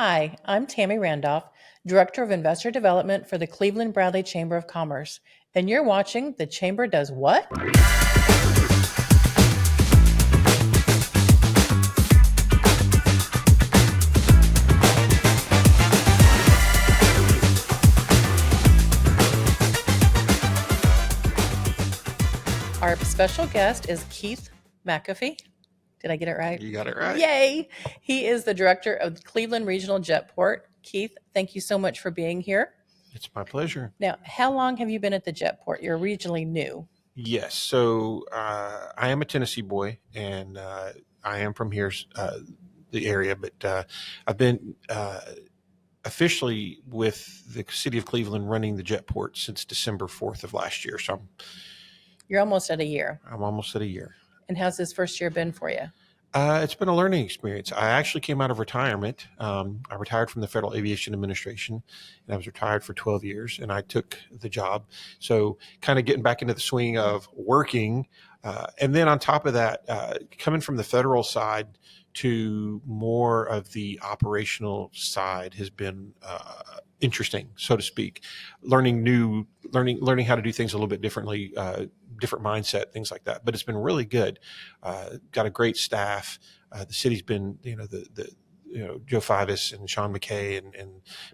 Hi, I'm Tammy Randolph, Director of Investor Development for the Cleveland Bradley Chamber of Commerce, and you're watching The Chamber Does What? Our special guest is Keith McAfee. Did I get it right? You got it right. Yay! He is the director of the Cleveland Regional Jetport. Keith, thank you so much for being here. It's my pleasure. Now, how long have you been at the Jetport? You're regionally new. Yes. So I am a Tennessee boy, and I am from here, the area, but I've been officially with the city of Cleveland running the Jetport since December 4th of last year. So You're almost at a year. I'm almost at a year. And how's this first year been for you? It's been a learning experience. I actually came out of retirement. I retired from the Federal Aviation Administration, and I was retired for 12 years, and I took the job. So kind of getting back into the swing of working. And then on top of that, coming from the federal side to more of the operational side has been interesting, so to speak. Learning how to do things a little bit differently, different mindset, things like that. But it's been really good. Got a great staff. The city's been, Joe Fivas and Sean McKay and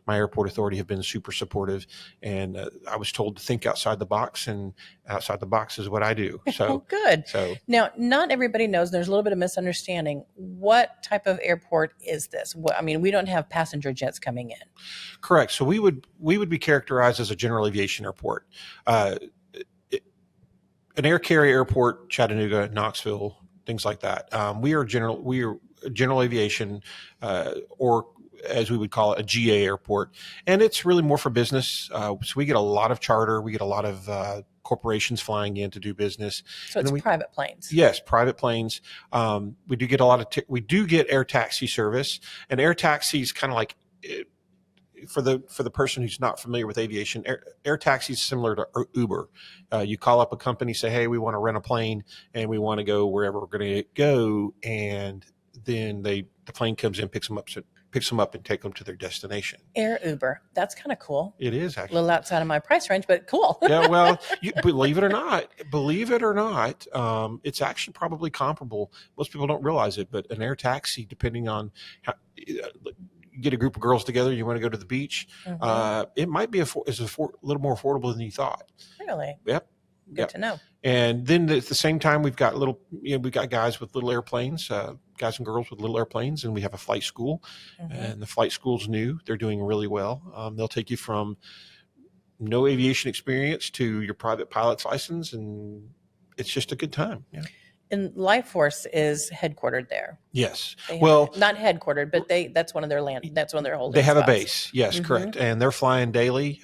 my airport authority have been super supportive. And I was told to think outside the box, and outside the box is what I do. So good. So now, not everybody knows. There's a little bit of misunderstanding. What type of airport is this? We don't have passenger jets coming in. Correct. So we would be characterized as a general aviation airport. An air carrier airport, Chattanooga, Knoxville, things like that. We are general aviation, or as we would call it, a GA airport, and it's really more for business. So we get a lot of charter, we get a lot of corporations flying in to do business. So it's private planes. Yes, private planes. We do get we do get air taxi service, and air taxi is kind of like. For the person who's not familiar with aviation, air taxi is similar to Uber. You call up a company, say, hey, we want to rent a plane and we want to go wherever we're going to go. And then the plane comes in, picks them up and take them to their destination. Air Uber. That's kind of cool. It is actually a little outside of my price range, but cool. Yeah. Well, believe it or not, it's actually probably comparable. Most people don't realize it, but an air taxi, depending on how, get a group of girls together, you want to go to the beach, it might be a little more affordable than you thought. Really? Yep. Good to know. And then at the same time, we've got guys with little airplanes, guys and girls with little airplanes, and we have a flight school, and the flight school's new. They're doing really well. They'll take you from no aviation experience to your private pilot's license, and it's just a good time. Yeah. And Life Force is headquartered there. Yes. Not headquartered, but that's one of their holding. They have spots. A base. Yes, correct. And they're flying daily.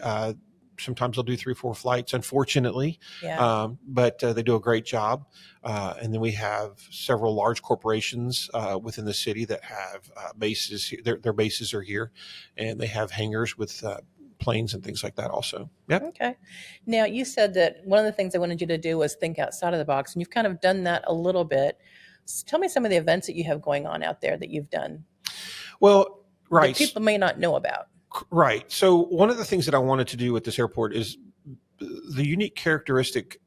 Sometimes they'll do 3 or 4 flights, unfortunately. Yeah. But they do a great job. And then we have several large corporations within the city that have bases. Their bases are here, and they have hangars with planes and things like that also. Yep. Okay. Now, you said that one of the things I wanted you to do was think outside of the box, and you've kind of done that a little bit. So tell me some of the events that you have going on out there that you've done. Well, right. That people may not know about. Right. So one of the things that I wanted to do with this airport is the unique characteristic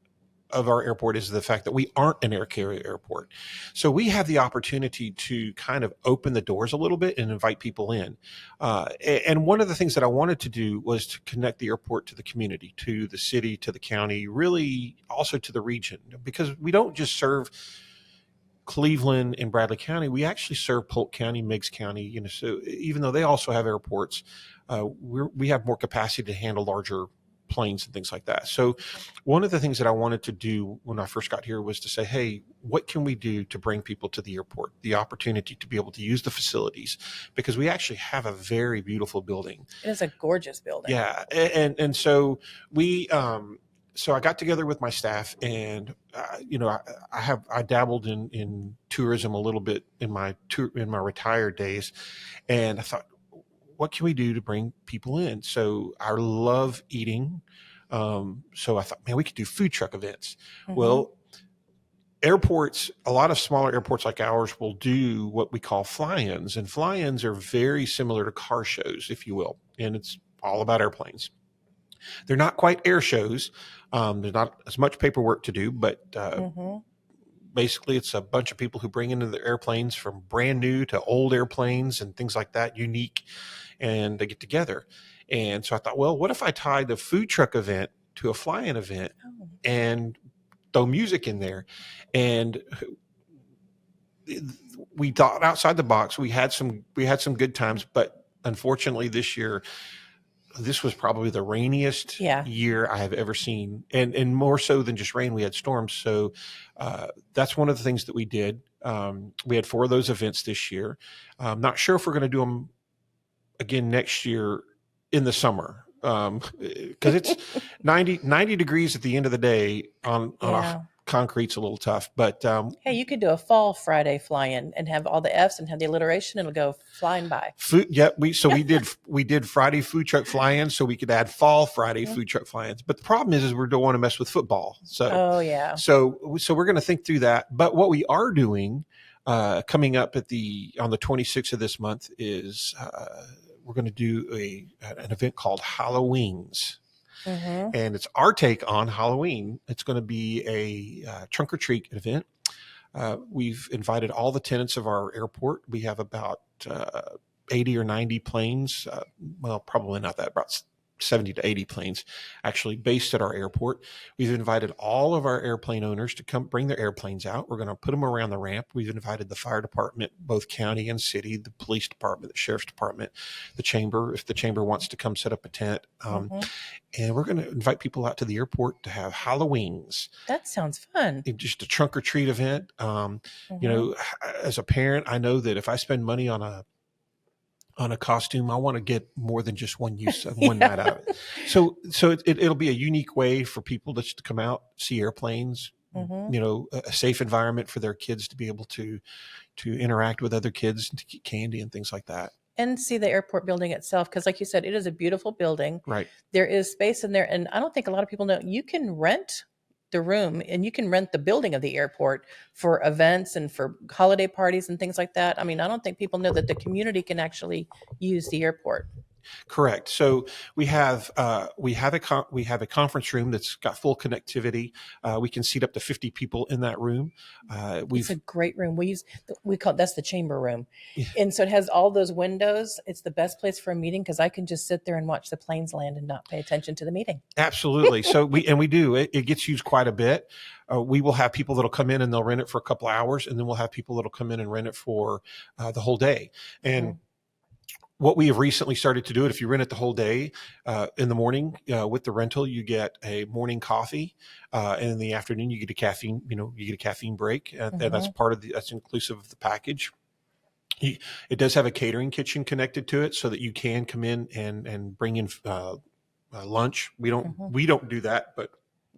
of our airport is the fact that we aren't an air carrier airport. So we have the opportunity to kind of open the doors a little bit and invite people in. And one of the things that I wanted to do was to connect the airport to the community, to the city, to the county, really also to the region, because we don't just serve Cleveland and Bradley County. We actually serve Polk County, Meigs County, so even though they also have airports, we have more capacity to handle larger planes and things like that. So one of the things that I wanted to do when I first got here was to say, hey, what can we do to bring people to the airport, the opportunity to be able to use the facilities, because we actually have a very beautiful building. It is a gorgeous building. Yeah. And so so I got together with my staff, and I dabbled in tourism a little bit in my retired days, and I thought, what can we do to bring people in? So I love eating. So I thought, man, we could do food truck events. Well, airports, a lot of smaller airports like ours will do what we call fly-ins, and fly-ins are very similar to car shows, if you will, and it's all about airplanes. They're not quite air shows. There's not as much paperwork to do, but Mm-hmm. basically it's a bunch of people who bring in their airplanes from brand new to old airplanes and things like that, unique, and they get together. And so I thought, well, what if I tied the food truck event to a fly-in event Oh. and throw music in there? And we thought outside the box. We had some good times, but unfortunately this year, this was probably the rainiest Yeah. year I have ever seen, and more so than just rain, we had storms. So that's one of the things that we did. We had 4 of those events this year. I'm not sure if we're going to do them again next year in the summer, because it's 90 degrees at the end of the day on Yeah. a concrete's a little tough. But Hey, you could do a fall Friday fly-in and have all the F's and have the alliteration. It'll go flying by. food, yeah, we did Friday food truck fly-ins, so we could add fall Friday food truck fly-ins. But the problem is we don't want to mess with football. So Oh, yeah. so we're going to think through that. But what we are doing coming up on the 26th of this month is we're going to do an event called Halloweens. Mm-hmm. And it's our take on Halloween. It's going to be a trunk or treat event. We've invited all the tenants of our airport. We have about 80 or 90 planes. Well, probably not that, about 70 to 80 planes actually based at our airport. We've invited all of our airplane owners to come bring their airplanes out. We're going to put them around the ramp. We've invited the fire department, both county and city, the police department, the sheriff's department, the chamber, if the chamber wants to come set up a tent. Mm-hmm. And we're going to invite people out to the airport to have Halloweens. That sounds fun. Just a trunk or treat event. You know, as a parent, I know that if I spend money on a costume, I want to get more than just one Yeah. night out of it. So it'll be a unique way for people just to come out, see airplanes, Mm-hmm. you know, a safe environment for their kids to be able to interact with other kids and to get candy and things like that. And see the airport building itself, because like you said, it is a beautiful building. Right. There is space in there, and I don't think a lot of people know you can rent the room and you can rent the building of the airport for events and for holiday parties and things like that. I mean, I don't think people know that the community can actually use the airport. Correct. So we have a conference room that's got full connectivity. We can seat up to 50 people in that room. It's a great room. We call that's the chamber room. Yeah. And so it has all those windows. It's the best place for a meeting because I can just sit there and watch the planes land and not pay attention to the meeting. Absolutely. So we do. It gets used quite a bit. We will have people that'll come in and they'll rent it for a couple of hours, and then we'll have people that'll come in and rent it for the whole day. And what we have recently started to do it, if you rent it the whole day, in the morning with the rental, you get a morning coffee, and in the afternoon you get a caffeine. You get a caffeine break, and that's that's inclusive of the package. It does have a catering kitchen connected to it, so that you can come in and bring in lunch. We don't do that, but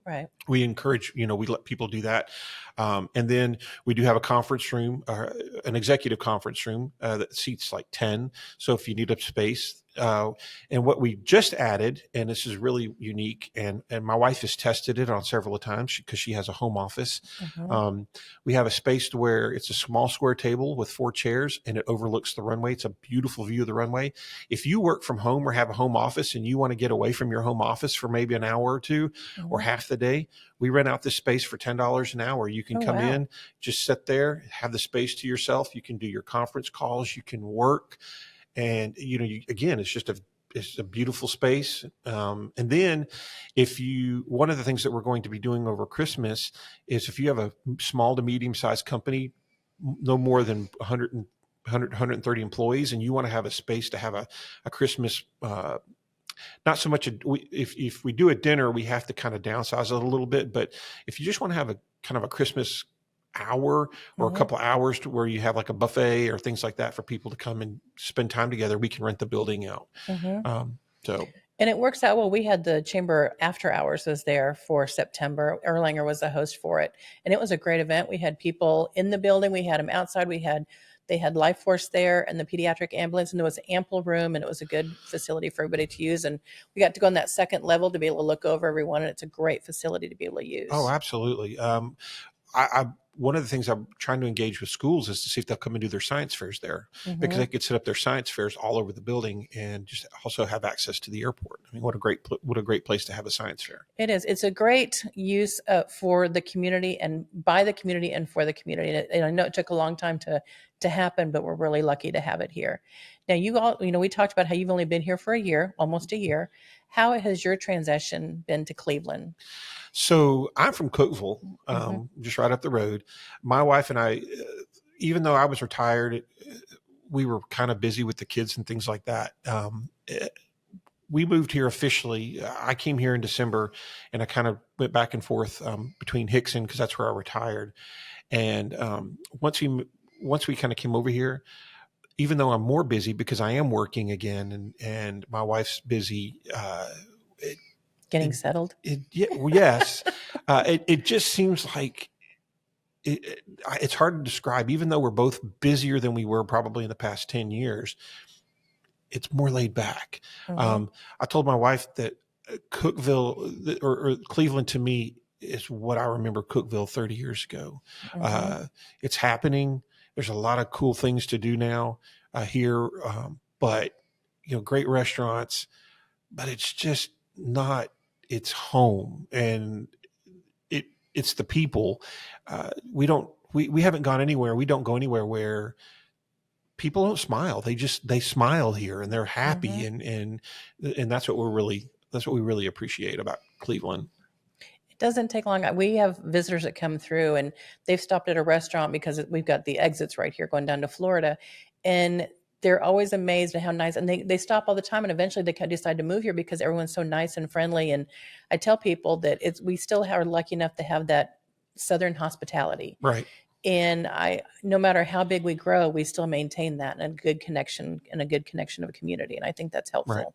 Right. we encourage, we let people do that. And then we do have a conference room, an executive conference room that seats like 10. So if you need a space, and what we just added, and this is really unique, and my wife has tested it on several times because she has a home office. We have a space to where it's a small square table with 4 chairs, and it overlooks the runway. It's a beautiful view of the runway. If you work from home or have a home office and you want to get away from your home office for maybe an hour or two or half the day, we rent out this space for $10 an hour. You can come in, just sit there, have the space to yourself. You can do your conference calls, you can work. And, again, it's a beautiful space. And then one of the things that we're going to be doing over Christmas is if you have a small to medium sized company, no more than 130 employees, and you want to have a space to have a Christmas, not so much if we do a dinner, we have to kind of downsize it a little bit. But if you just want to have a kind of a Christmas hour or a couple hours to where you have like a buffet or things like that for people to come and spend time together, we can rent the building out. And it works out well. We had the chamber after hours was there for September. Erlanger was the host for it, and it was a great event. We had people in the building, we had them outside, they had Life Force there and the pediatric ambulance, and there was ample room, and it was a good facility for everybody to use. And we got to go on that second level to be able to look over everyone, and it's a great facility to be able to use. Oh, absolutely. one of the things I'm trying to engage with schools is to see if they'll come and do their science fairs there, because they could set up their science fairs all over the building and just also have access to the airport. I mean, what a great place to have a science fair. It is. It's a great use for the community and by the community and for the community. And I know it took a long time to happen, but we're really lucky to have it here. Now, we talked about how you've only been here for a year, almost a year. How has your transition been to Cleveland? So I'm from Cookeville, just right up the road. My wife and I, even though I was retired, we were kind of busy with the kids and things like that. We moved here officially. I came here in December, and I kind of went back and forth between Hickson, because that's where I retired. And once we kind of came over here, even though I'm more busy because I am working again, and my wife's busy, getting settled. Yes, it just seems like it's hard to describe. Even though we're both busier than we were probably in the past 10 years. It's more laid back. I told my wife that Cookeville or Cleveland to me is what I remember Cookeville 30 years ago. It's happening. There's a lot of cool things to do now here, but great restaurants. But it's just not. It's home, and it's the people. We haven't gone anywhere. We don't go anywhere where people don't smile. They smile here, and they're happy. And that's what we really appreciate about Cleveland. It doesn't take long. We have visitors that come through, and they've stopped at a restaurant because we've got the exits right here going down to Florida. And they're always amazed at how nice, and they stop all the time. And eventually they decide to move here because everyone's so nice and friendly. And I tell people that we still are lucky enough to have that Southern hospitality. Right. And no matter how big we grow, we still maintain that and a good connection of a community. And I think that's helpful. Right.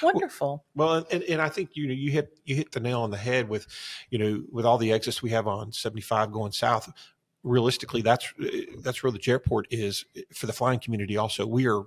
Wonderful. Well, and I think you hit the nail on the head with all the exits we have on 75 going south. Realistically, that's where the jetport is for the flying community. Also, we are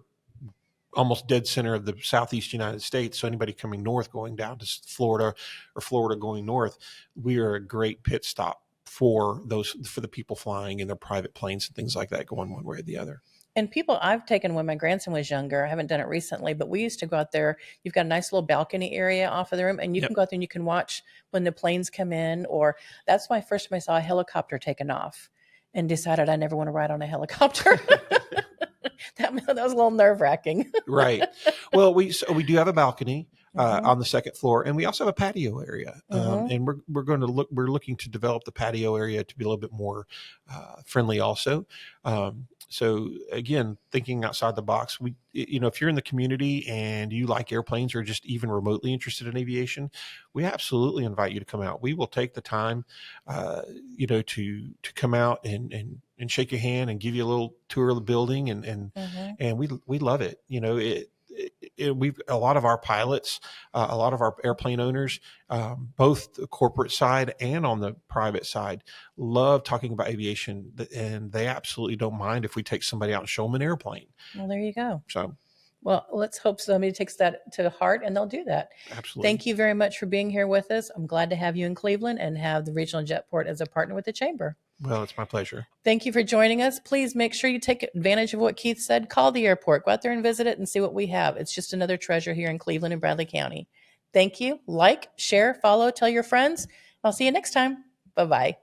almost dead center of the Southeast United States. So anybody coming north, going down to Florida, or Florida going north, we are a great pit stop for the people flying in their private planes and things like that, going one way or the other. And people I've taken when my grandson was younger, I haven't done it recently, but we used to go out there. You've got a nice little balcony area off of the room, and you can go out there and you can watch when the planes come in. Or that's my first time I saw a helicopter taking off and decided I never want to ride on a helicopter. That was a little nerve-wracking. Right. Well, we do have a balcony on the second floor, and we also have a patio area. And we're looking to develop the patio area to be a little bit more friendly also. So again, thinking outside the box, if you're in the community and you like airplanes or just even remotely interested in aviation, we absolutely invite you to come out. We will take the time, to come out and shake your hand and give you a little tour of the building. And we love it. We've a lot of our pilots, a lot of our airplane owners, both the corporate side and on the private side, love talking about aviation, and they absolutely don't mind if we take somebody out and show them an airplane. Well, there you go. So, well, let's hope somebody takes that to heart and they'll do that. Absolutely. Thank you very much for being here with us. I'm glad to have you in Cleveland and have the Regional Jetport as a partner with the Chamber. Well, it's my pleasure. Thank you for joining us. Please make sure you take advantage of what Keith said. Call the airport. Go out there and visit it and see what we have. It's just another treasure here in Cleveland and Bradley County. Thank you. Like, share, follow, tell your friends. I'll see you next time. Bye-bye.